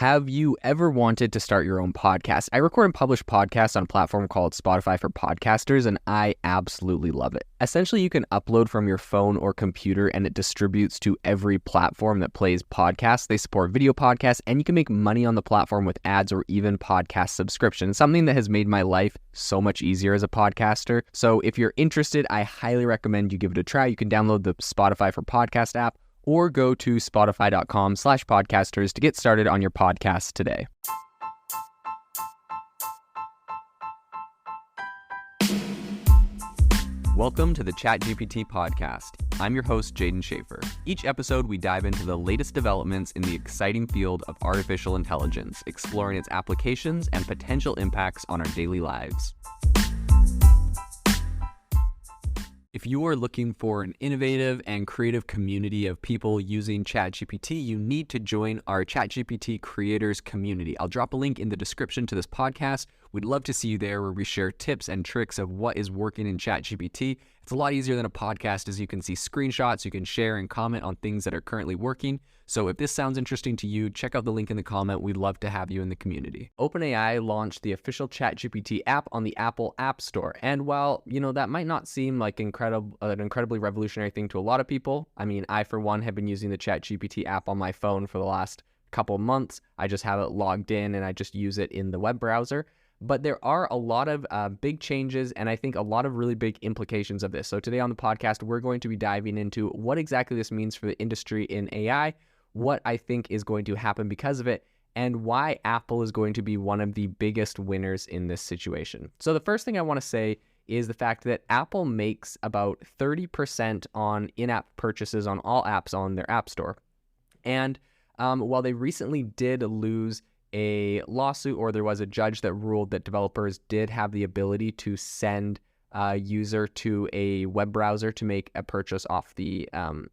Have you ever wanted to start your own podcast? I record and publish podcasts on a platform called Spotify for Podcasters, and I absolutely love it. Essentially, you can upload from your phone or computer, and it distributes to every platform that plays podcasts. They support video podcasts, and you can make money on the platform with ads or even podcast subscriptions, something that has made my life so much easier as a podcaster. So if you're interested, I highly recommend you give it a try. You can download the Spotify for Podcast app, or go to spotify.com/podcasters to get started on your podcast today. Welcome to the ChatGPT podcast. I'm your host, Jaden Schaefer. Each episode, we dive into the latest developments in the exciting field of artificial intelligence, exploring its applications and potential impacts on our daily lives. If you are looking for an innovative and creative community of people using ChatGPT, you need to join our ChatGPT creators community. I'll drop a link in the description to this podcast. We'd love to see you there, where we share tips and tricks of what is working in ChatGPT. It's a lot easier than a podcast, as you can see screenshots, you can share and comment on things that are currently working. So if this sounds interesting to you, check out the link in the comment. We'd love to have you in the community. OpenAI launched the official ChatGPT app on the Apple App Store. And while, that might not seem like an incredibly revolutionary thing to a lot of people, I mean, I, for one, have been using the ChatGPT app on my phone for the last couple months. I just have it logged in and I just use it in the web browser. But there are a lot of big changes, and I think a lot of really big implications of this. So today on the podcast, we're going to be diving into what exactly this means for the industry in AI, what I think is going to happen because of it, and why Apple is going to be one of the biggest winners in this situation. So the first thing I want to say is the fact that Apple makes about 30% on in-app purchases on all apps on their App Store. And while they recently did lose a lawsuit, or there was a judge that ruled that developers did have the ability to send a user to a web browser to make a purchase off the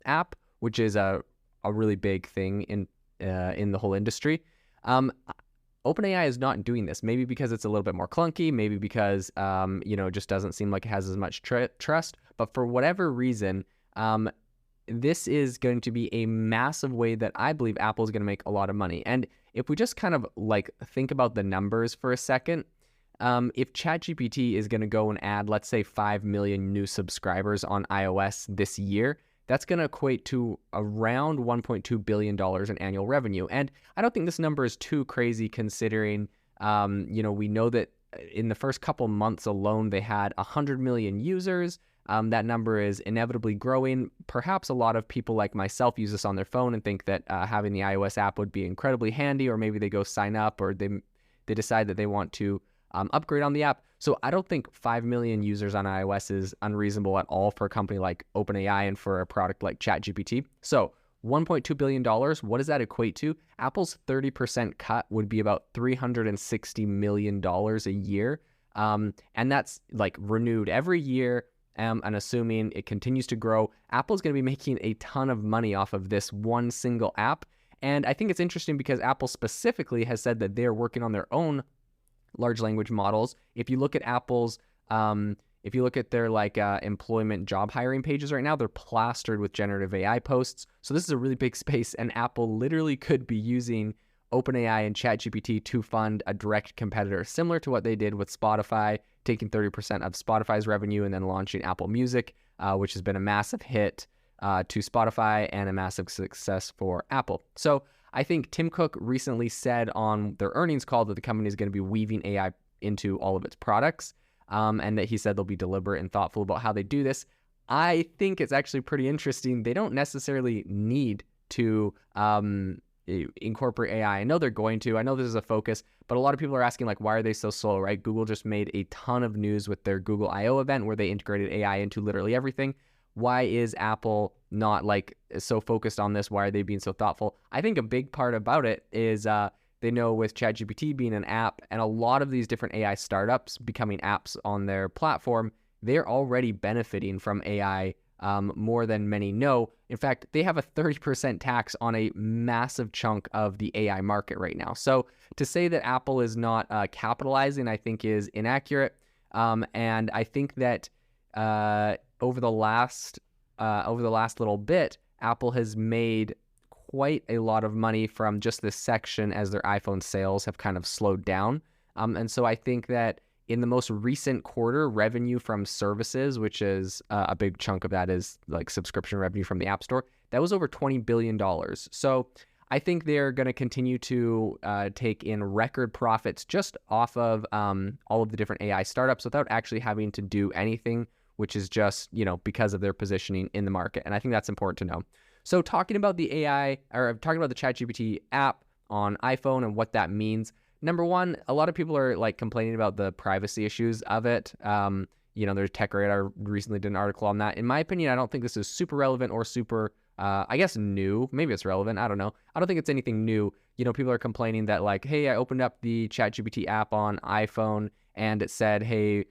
app, which is a really big thing in the whole industry. OpenAI is not doing this, maybe because it's a little bit more clunky, maybe because it just doesn't seem like it has as much trust. But for whatever reason, this is going to be a massive way that I believe Apple is going to make a lot of money. And if we just kind of think about the numbers for a second, if ChatGPT is going to go and add, let's say, 5 million new subscribers on iOS this year, that's going to equate to around $1.2 billion in annual revenue. And I don't think this number is too crazy, considering, we know that in the first couple months alone, they had 100 million users. That number is inevitably growing. Perhaps a lot of people like myself use this on their phone and think that having the iOS app would be incredibly handy, or maybe they go sign up, or they decide that they want to upgrade on the app. So I don't think 5 million users on iOS is unreasonable at all for a company like OpenAI and for a product like ChatGPT. So $1.2 billion, what does that equate to? Apple's 30% cut would be about $360 million a year. And that's renewed every year. And assuming it continues to grow, Apple's going to be making a ton of money off of this one single app. And I think it's interesting because Apple specifically has said that they're working on their own large language models. If you look at Apple's, if you look at their employment job hiring pages right now, they're plastered with generative AI posts. So this is a really big space, and Apple literally could be using OpenAI and ChatGPT to fund a direct competitor, similar to what they did with Spotify, taking 30% of Spotify's revenue and then launching Apple Music, which has been a massive hit to Spotify and a massive success for Apple. So I think Tim Cook recently said on their earnings call that the company is going to be weaving AI into all of its products, and that he said they'll be deliberate and thoughtful about how they do this. I think it's actually pretty interesting. They don't necessarily need to incorporate AI. I know they're going to. I know this is a focus, but a lot of people are asking, why are they so slow, right? Google just made a ton of news with their Google I/O event where they integrated AI into literally everything. Why is Apple not so focused on this? Why are they being so thoughtful? I think a big part about it is they know with ChatGPT being an app and a lot of these different AI startups becoming apps on their platform, they're already benefiting from AI more than many know. In fact, they have a 30% tax on a massive chunk of the AI market right now. So to say that Apple is not capitalizing, I think is inaccurate. And I think that over the last little bit, Apple has made quite a lot of money from just this section as their iPhone sales have kind of slowed down. And so I think that in the most recent quarter, revenue from services, which is a big chunk of that is like subscription revenue from the App Store, that was over $20 billion. So I think they're going to continue to take in record profits just off of all of the different AI startups without actually having to do anything, which is just, because of their positioning in the market. And I think that's important to know. So talking about the ChatGPT app on iPhone and what that means. Number one, a lot of people are like complaining about the privacy issues of it. There's TechRadar recently did an article on that. In my opinion, I don't think this is super relevant or super, I guess, new. Maybe it's relevant. I don't know. I don't think it's anything new. People are complaining that like, hey, I opened up the ChatGPT app on iPhone and it said, hey,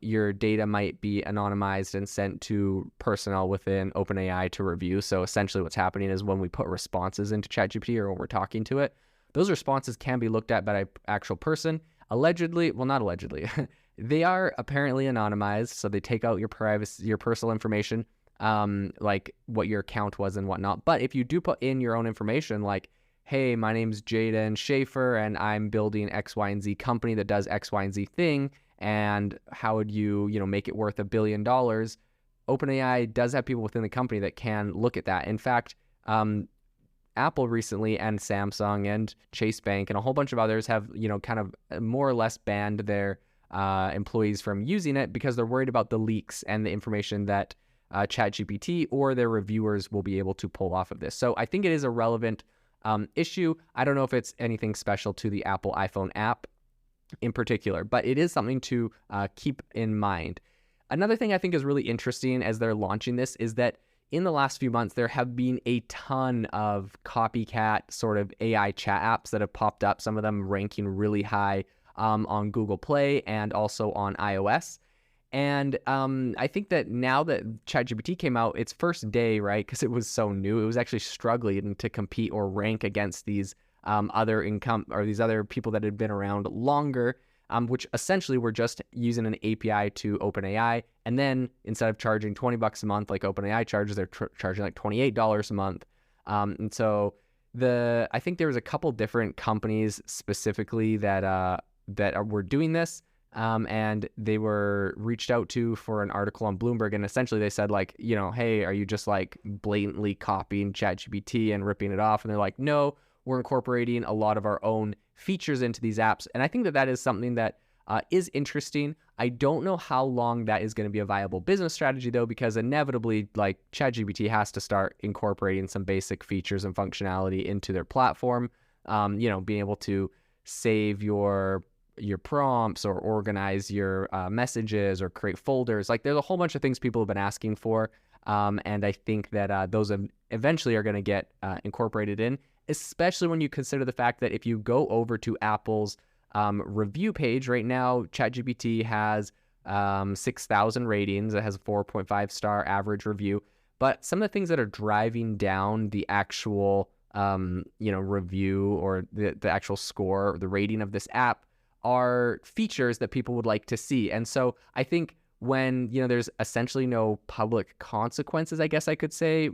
your data might be anonymized and sent to personnel within OpenAI to review. So essentially what's happening is when we put responses into ChatGPT or when we're talking to it, those responses can be looked at by an actual person. Allegedly, well, not allegedly, they are apparently anonymized. So they take out your privacy, your personal information, like what your account was and whatnot. But if you do put in your own information, like, hey, my name's Jaden Schaefer and I'm building X, Y, and Z company that does X, Y, and Z thing, and how would you, make it worth $1 billion? OpenAI does have people within the company that can look at that. In fact, Apple recently and Samsung and Chase Bank and a whole bunch of others have, kind of more or less banned their employees from using it because they're worried about the leaks and the information that ChatGPT or their reviewers will be able to pull off of this. So I think it is a relevant issue. I don't know if it's anything special to the Apple iPhone app in particular, but it is something to keep in mind. Another thing I think is really interesting as they're launching this is that in the last few months, there have been a ton of copycat sort of AI chat apps that have popped up, some of them ranking really high on Google Play and also on iOS. And I think that now that ChatGPT came out, its first day, right, because it was so new, it was actually struggling to compete or rank against these these other people that had been around longer, which essentially were just using an API to OpenAI. And then instead of charging $20 a month like OpenAI charges, they're charging like $28 a month. And so I think there was a couple different companies specifically that were doing this. And they were reached out to for an article on Bloomberg. And essentially they said like, hey, are you just like blatantly copying ChatGPT and ripping it off? And they're like, no, we're incorporating a lot of our own features into these apps. And I think that is something that is interesting. I don't know how long that is going to be a viable business strategy though, because inevitably like ChatGPT has to start incorporating some basic features and functionality into their platform. Being able to save your prompts or organize your messages or create folders. Like there's a whole bunch of things people have been asking for. And I think that those eventually are going to get incorporated in, especially when you consider the fact that if you go over to Apple's review page right now, ChatGPT has 6,000 ratings. It has a 4.5 star average review. But some of the things that are driving down the actual, review or the actual score, or the rating of this app are features that people would like to see. And so I think when, there's essentially no public consequences, I guess I could say,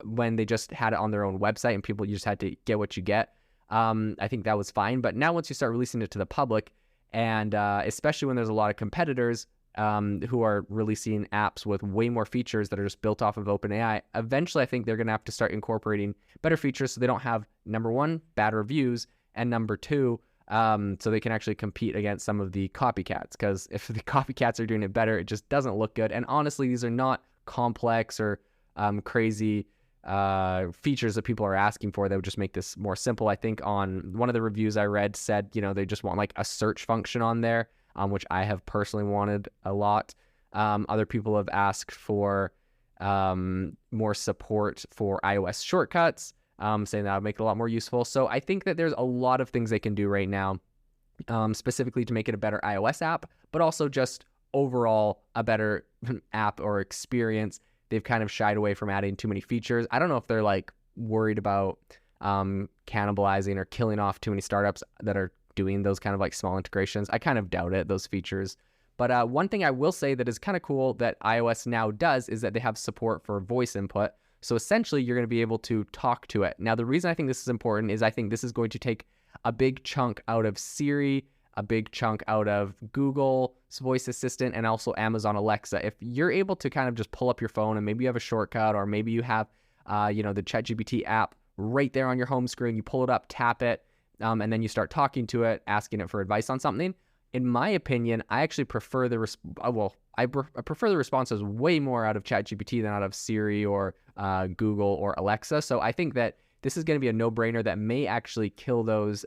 when they just had it on their own website and you just had to get what you get, I think that was fine. But now once you start releasing it to the public, and especially when there's a lot of competitors who are releasing apps with way more features that are just built off of OpenAI, eventually I think they're going to have to start incorporating better features so they don't have, number one, bad reviews, and number two, so they can actually compete against some of the copycats. Because if the copycats are doing it better, it just doesn't look good. And honestly, these are not complex or crazy features that people are asking for that would just make this more simple. I think on one of the reviews I read said, they just want like a search function on there, which I have personally wanted a lot. Other people have asked for more support for iOS shortcuts, saying that would make it a lot more useful. So I think that there's a lot of things they can do right now, specifically to make it a better iOS app, but also just overall a better app or experience. They've kind of shied away from adding too many features. I don't know if they're like worried about cannibalizing or killing off too many startups that are doing those kind of like small integrations. I kind of doubt it, those features. But one thing I will say that is kind of cool that iOS now does is that they have support for voice input. So essentially, you're going to be able to talk to it. Now, the reason I think this is important is I think this is going to take a big chunk out of Siri, a big chunk out of Google's voice assistant, and also Amazon Alexa. If you're able to kind of just pull up your phone and maybe you have a shortcut, or maybe you have, the ChatGPT app right there on your home screen, you pull it up, tap it, and then you start talking to it, asking it for advice on something. In my opinion, I actually prefer I prefer the responses way more out of ChatGPT than out of Siri or Google or Alexa. So I think that this is going to be a no-brainer that may actually kill those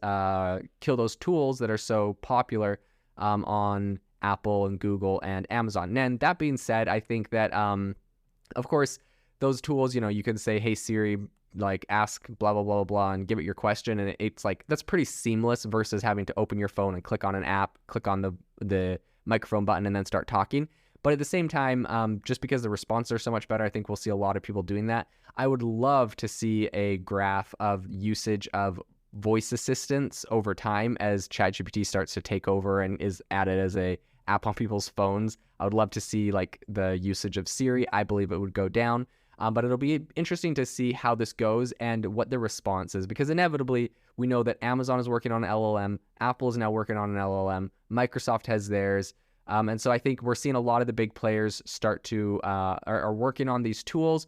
tools that are so popular on Apple and Google and Amazon. And that being said, I think that, of course, those tools, you can say, hey, Siri, like ask blah, blah, blah, blah, and give it your question. And it's like, that's pretty seamless versus having to open your phone and click on an app, click on the microphone button and then start talking. But at the same time, just because the responses are so much better, I think we'll see a lot of people doing that. I would love to see a graph of usage of voice assistants over time as ChatGPT starts to take over and is added as a app on people's phones. I would love to see like the usage of Siri. I believe it would go down. But it'll be interesting to see how this goes and what the response is, because inevitably we know that Amazon is working on an LLM, Apple is now working on an LLM, Microsoft has theirs. And so I think we're seeing a lot of the big players start to are working on these tools.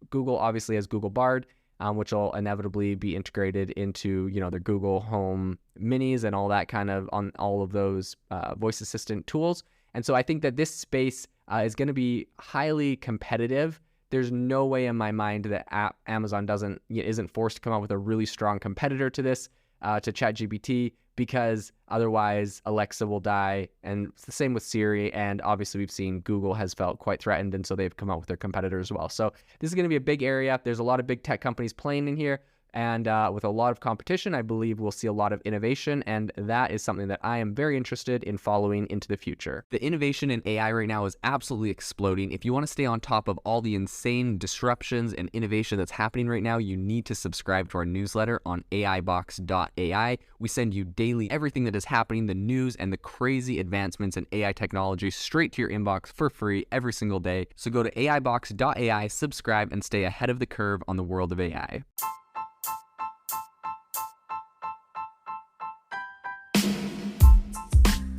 Google obviously has Google Bard, which will inevitably be integrated into their Google Home Minis and all that kind of on all of those voice assistant tools. And so I think that this space is going to be highly competitive. There's no way in my mind that Amazon isn't forced to come out with a really strong competitor to this, to ChatGPT, because otherwise Alexa will die. And it's the same with Siri. And obviously we've seen Google has felt quite threatened, and so they've come out with their competitor as well. So this is going to be a big area. There's a lot of big tech companies playing in here. And with a lot of competition, I believe we'll see a lot of innovation, and that is something that I am very interested in following into the future. The innovation in AI right now is absolutely exploding. If you want to stay on top of all the insane disruptions and innovation that's happening right now, you need to subscribe to our newsletter on AIBox.ai. We send you daily everything that is happening, the news and the crazy advancements in AI technology straight to your inbox for free every single day. So go to AIBox.ai, subscribe, and stay ahead of the curve on the world of AI.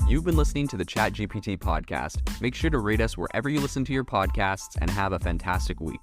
You've been listening to the ChatGPT podcast. Make sure to rate us wherever you listen to your podcasts and have a fantastic week.